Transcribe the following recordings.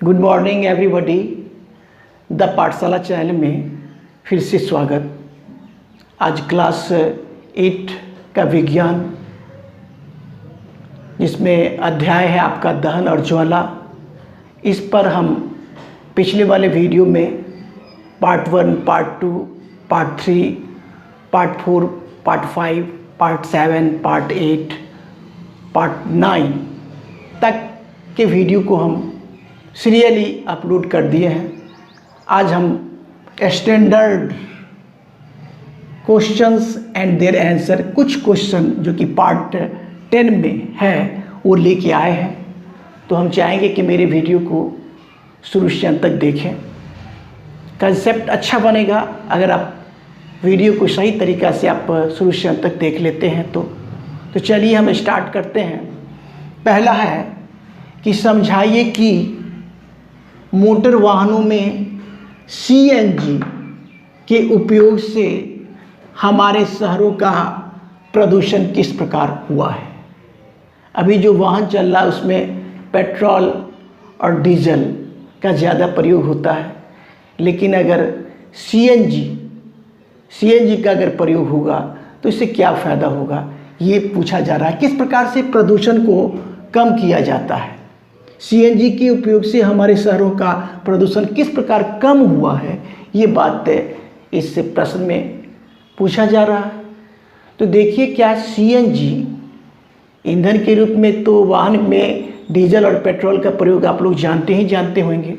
Good morning everybody. The पाठशाला channel में फिर से स्वागत। आज क्लास 8 का विज्ञान, जिसमें अध्याय है आपका दहन और ज्वाला। इस पर हम पिछले वाले वीडियो में part 1, part 2, part 3, part 4, part 5, part 7, part 8, part 9 तक के वीडियो को हम सीरियली अपलोड कर दिए हैं। आज हम standard questions and their answer, कुछ क्वेश्चन जो कि पार्ट 10 में है वो लेके आए हैं। तो हम चाहेंगे कि मेरे वीडियो को शुरू से अंत तक देखें। कंसेप्ट अच्छा बनेगा अगर आप वीडियो को सही तरीक़ा से आप शुरू से अंत तक देख लेते हैं। तो चलिए हम स्टार्ट करते हैं। पहला है कि समझाइए कि मोटर वाहनों में सीएनजी के उपयोग से हमारे शहरों का प्रदूषण किस प्रकार हुआ है। अभी जो वाहन चल रहा है उसमें पेट्रोल और डीजल का ज़्यादा प्रयोग होता है, लेकिन अगर सीएनजी का अगर प्रयोग होगा तो इससे क्या फ़ायदा होगा, ये पूछा जा रहा है। किस प्रकार से प्रदूषण को कम किया जाता है, सीएनजी के उपयोग से हमारे शहरों का प्रदूषण किस प्रकार कम हुआ है, ये बात इस प्रश्न में पूछा जा रहा है। तो देखिए, क्या सीएनजी ईंधन के रूप में तो वाहन में डीजल और पेट्रोल का प्रयोग आप लोग जानते होंगे,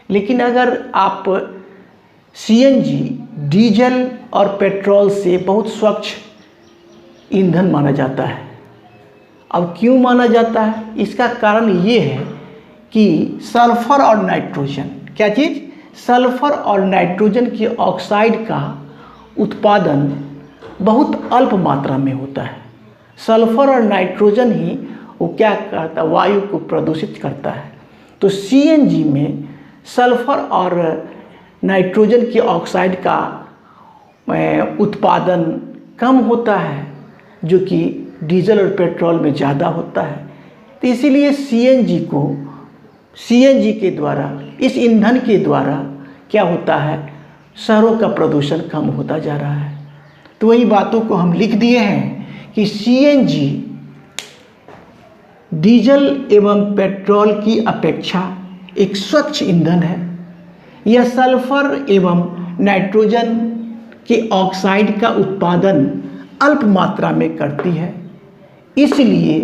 लेकिन अगर आप सीएनजी डीजल और पेट्रोल से बहुत स्वच्छ ईंधन माना जाता है। अब क्यों माना जाता है, इसका कारण ये है कि सल्फर और नाइट्रोजन, क्या चीज़, सल्फर और नाइट्रोजन के ऑक्साइड का उत्पादन बहुत अल्प मात्रा में होता है। सल्फर और नाइट्रोजन ही वो क्या करता है, वायु को प्रदूषित करता है। तो सीएनजी में सल्फर और नाइट्रोजन के ऑक्साइड का उत्पादन कम होता है, जो कि डीजल और पेट्रोल में ज़्यादा होता है। तो इसीलिए सीएनजी के द्वारा, इस ईंधन के द्वारा क्या होता है, शहरों का प्रदूषण कम होता जा रहा है। तो वही बातों को हम लिख दिए हैं कि सीएनजी डीजल एवं पेट्रोल की अपेक्षा एक स्वच्छ ईंधन है। यह सल्फर एवं नाइट्रोजन के ऑक्साइड का उत्पादन अल्प मात्रा में करती है, इसलिए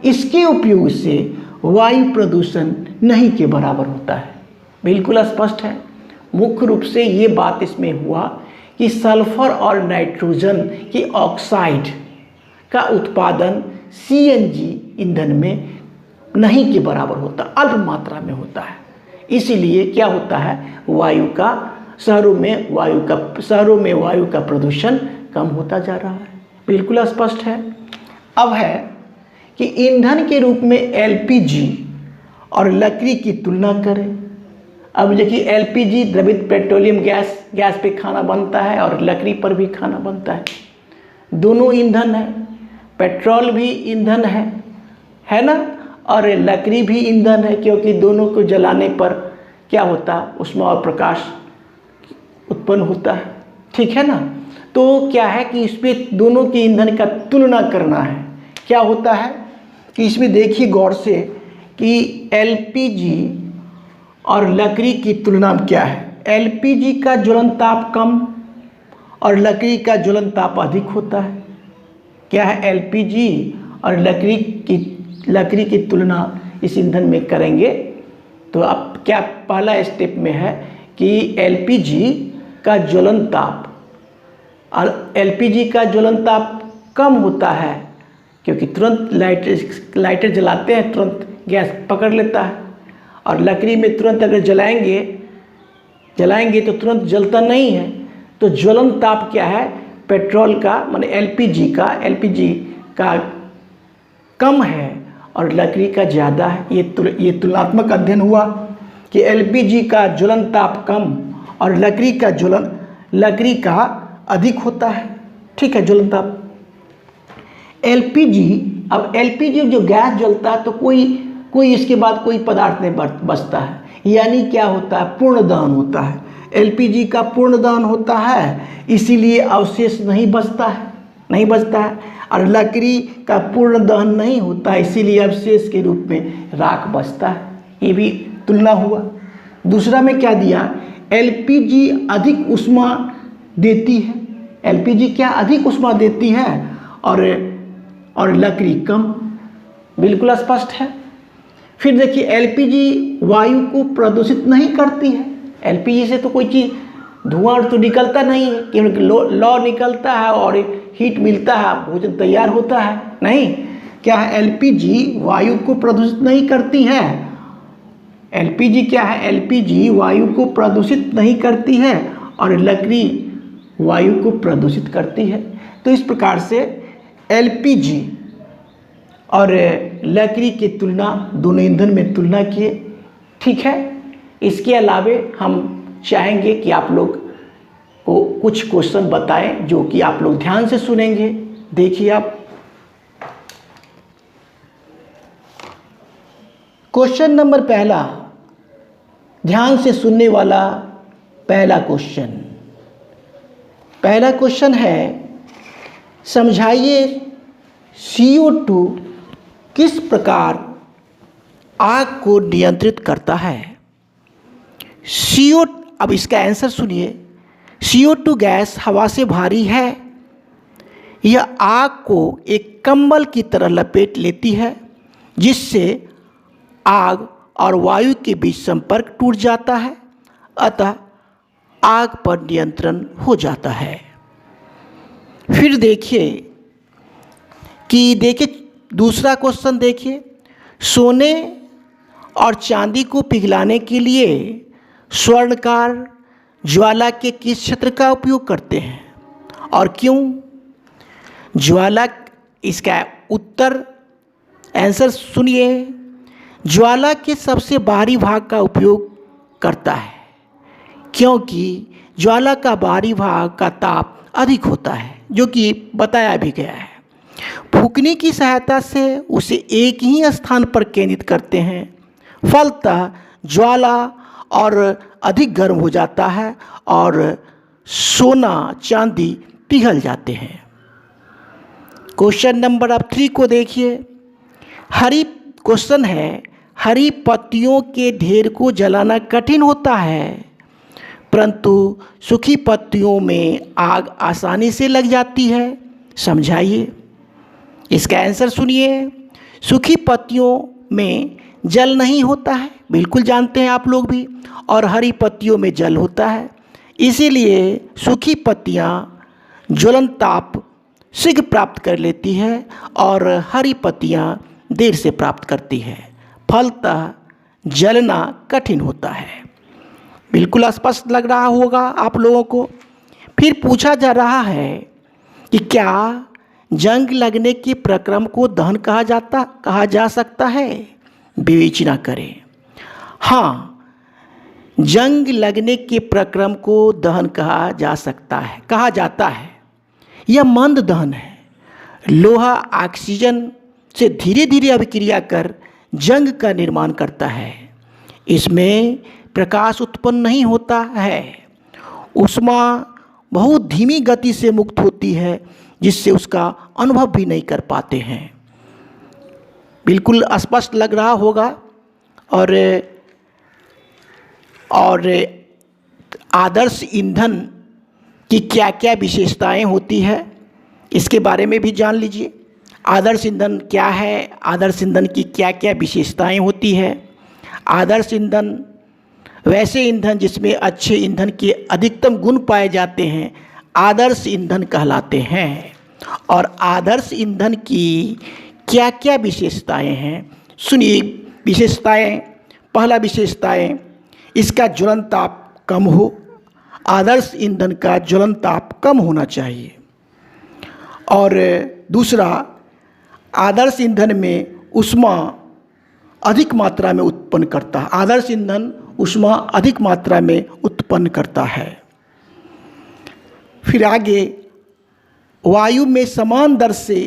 इसके उपयोग से वायु प्रदूषण नहीं के बराबर होता है। बिल्कुल स्पष्ट है। मुख्य रूप से ये बात इसमें हुआ कि सल्फर और नाइट्रोजन के ऑक्साइड का उत्पादन सीएनजी ईंधन में नहीं के बराबर होता, अल्प मात्रा में होता है। इसीलिए क्या होता है, शहरों में वायु का प्रदूषण कम होता जा रहा है। बिल्कुल स्पष्ट है। अब है कि ईंधन के रूप में एलपीजी और लकड़ी की तुलना करें। अब देखिए, एलपीजी द्रवित पेट्रोलियम गैस पे खाना बनता है और लकड़ी पर भी खाना बनता है। दोनों ईंधन है, पेट्रोल भी ईंधन है ना, और लकड़ी भी ईंधन है, क्योंकि दोनों को जलाने पर क्या होता है, उसमें और प्रकाश उत्पन्न होता है। ठीक है ना। तो क्या है कि इसमें दोनों के ईंधन का तुलना करना है। क्या होता है कि इसमें देखिए गौर से कि एलपीजी और लकड़ी की तुलना में क्या है, एलपीजी का ज्वलन ताप कम और लकड़ी का ज्वलन ताप अधिक होता है। क्या है, एलपीजी और लकड़ी की तुलना इस ईंधन में करेंगे तो अब क्या पहला स्टेप में है कि एलपीजी का ज्वलन ताप और एलपीजी का ज्वलन ताप कम होता है, क्योंकि तुरंत लाइटर जलाते हैं, तुरंत गैस पकड़ लेता है। और लकड़ी में तुरंत अगर जलाएंगे तो तुरंत जलता नहीं है। तो ज्वलन ताप क्या है, पेट्रोल का माने एलपीजी का कम है और लकड़ी का ज़्यादा है। ये तुलनात्मक अध्ययन हुआ कि एलपीजी का ज्वलन ताप कम और लकड़ी का अधिक होता है। ठीक है, ज्वलन ताप। एलपीजी जो गैस जलता है तो कोई इसके बाद कोई पदार्थ नहीं बचता है। यानी क्या होता है, पूर्ण दहन होता है। एलपीजी का पूर्ण दहन होता है, इसीलिए अवशेष नहीं बचता है। और लकड़ी का पूर्ण दहन नहीं होता है, इसीलिए अवशेष के रूप में राख बचता है। ये भी तुलना हुआ। दूसरा में क्या दिया, एलपीजी अधिक ऊष्मा देती है। एलपीजी क्या अधिक ऊष्मा देती है और लकड़ी कम। बिल्कुल स्पष्ट है। फिर देखिए, एलपीजी वायु को प्रदूषित नहीं करती है। एलपीजी से तो कोई चीज़ धुआं तो निकलता नहीं है, क्योंकि लौ निकलता है और हीट मिलता है, भोजन तैयार होता है। नहीं, क्या है, एलपीजी वायु को प्रदूषित नहीं करती है। एलपीजी क्या है, एलपीजी वायु को प्रदूषित नहीं करती है और लकड़ी वायु को प्रदूषित करती है। तो इस प्रकार से एलपीजी और लकड़ी की तुलना, दोनों ईंधन में तुलना किए। ठीक है, इसके अलावे हम चाहेंगे कि आप लोग को कुछ क्वेश्चन बताएं जो कि आप लोग ध्यान से सुनेंगे। देखिए, आप क्वेश्चन नंबर पहला, ध्यान से सुनने वाला पहला क्वेश्चन है, समझाइए CO2 किस प्रकार आग को नियंत्रित करता है। अब इसका आंसर सुनिए। CO2 गैस हवा से भारी है। यह आग को एक कंबल की तरह लपेट लेती है, जिससे आग और वायु के बीच संपर्क टूट जाता है, अतः आग पर नियंत्रण हो जाता है। फिर देखिए दूसरा क्वेश्चन देखिए, सोने और चांदी को पिघलाने के लिए स्वर्णकार ज्वाला के किस क्षेत्र का उपयोग करते हैं और क्यों। ज्वाला, इसका उत्तर आंसर सुनिए, ज्वाला के सबसे बाहरी भाग का उपयोग करता है, क्योंकि ज्वाला का बाहरी भाग का ताप अधिक होता है, जो कि बताया भी गया है। फूंकने की सहायता से उसे एक ही स्थान पर केंद्रित करते हैं, फलतः ज्वाला और अधिक गर्म हो जाता है और सोना चांदी पिघल जाते हैं। क्वेश्चन नंबर अब 3 को देखिए। क्वेश्चन है, हरी पत्तियों के ढेर को जलाना कठिन होता है, परंतु सूखी पत्तियों में आग आसानी से लग जाती है, समझाइए। इसका आंसर सुनिए। सूखी पत्तियों में जल नहीं होता है, बिल्कुल जानते हैं आप लोग भी, और हरी पत्तियों में जल होता है, इसीलिए सूखी पत्तियां ज्वलन ताप शीघ्र प्राप्त कर लेती है और हरी पत्तियां देर से प्राप्त करती है, फलतः जलना कठिन होता है। बिल्कुल स्पष्ट लग रहा होगा आप लोगों को। फिर पूछा जा रहा है कि क्या जंग लगने के प्रक्रम को दहन कहा जा सकता है। विवेचना करें। हाँ, जंग लगने के प्रक्रम को दहन कहा जाता है। यह मंद दहन है। लोहा ऑक्सीजन से धीरे धीरे अभिक्रिया कर जंग का निर्माण करता है। इसमें प्रकाश उत्पन्न नहीं होता है। ऊष्मा बहुत धीमी गति से मुक्त होती है, जिससे उसका अनुभव भी नहीं कर पाते हैं। बिल्कुल स्पष्ट लग रहा होगा। और आदर्श ईंधन की क्या क्या विशेषताएं होती है, इसके बारे में भी जान लीजिए। आदर्श ईंधन क्या है, आदर्श ईंधन की क्या क्या विशेषताएं होती है। आदर्श ईंधन वैसे ईंधन जिसमें अच्छे ईंधन के अधिकतम गुण पाए जाते हैं आदर्श ईंधन कहलाते हैं। और आदर्श ईंधन की क्या क्या विशेषताएं हैं, सुनिए विशेषताएं। पहला विशेषताएं, इसका ज्वलन ताप कम हो। आदर्श ईंधन का ज्वलन ताप कम होना चाहिए। और दूसरा, आदर्श ईंधन में ऊष्मा अधिक मात्रा में उत्पन्न करता है। आदर्श ईंधन ऊष्मा अधिक मात्रा में उत्पन्न करता है। फिर आगे, वायु में समान दर से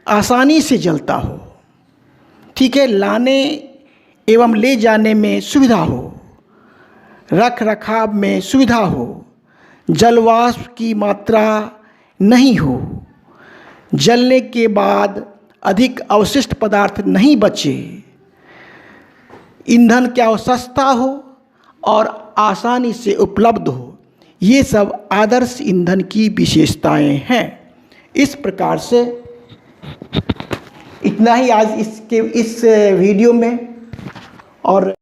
आसानी से जलता हो। ठीक है, लाने एवं ले जाने में सुविधा हो। रख रखाव में सुविधा हो, जलवाष्प की मात्रा नहीं हो, जलने के बाद अधिक अवशिष्ट पदार्थ नहीं बचे, ईंधन क्या हो, सस्ता हो और आसानी से उपलब्ध हो। ये सब आदर्श ईंधन की विशेषताएं हैं। इस प्रकार से इतना ही आज इस वीडियो में। और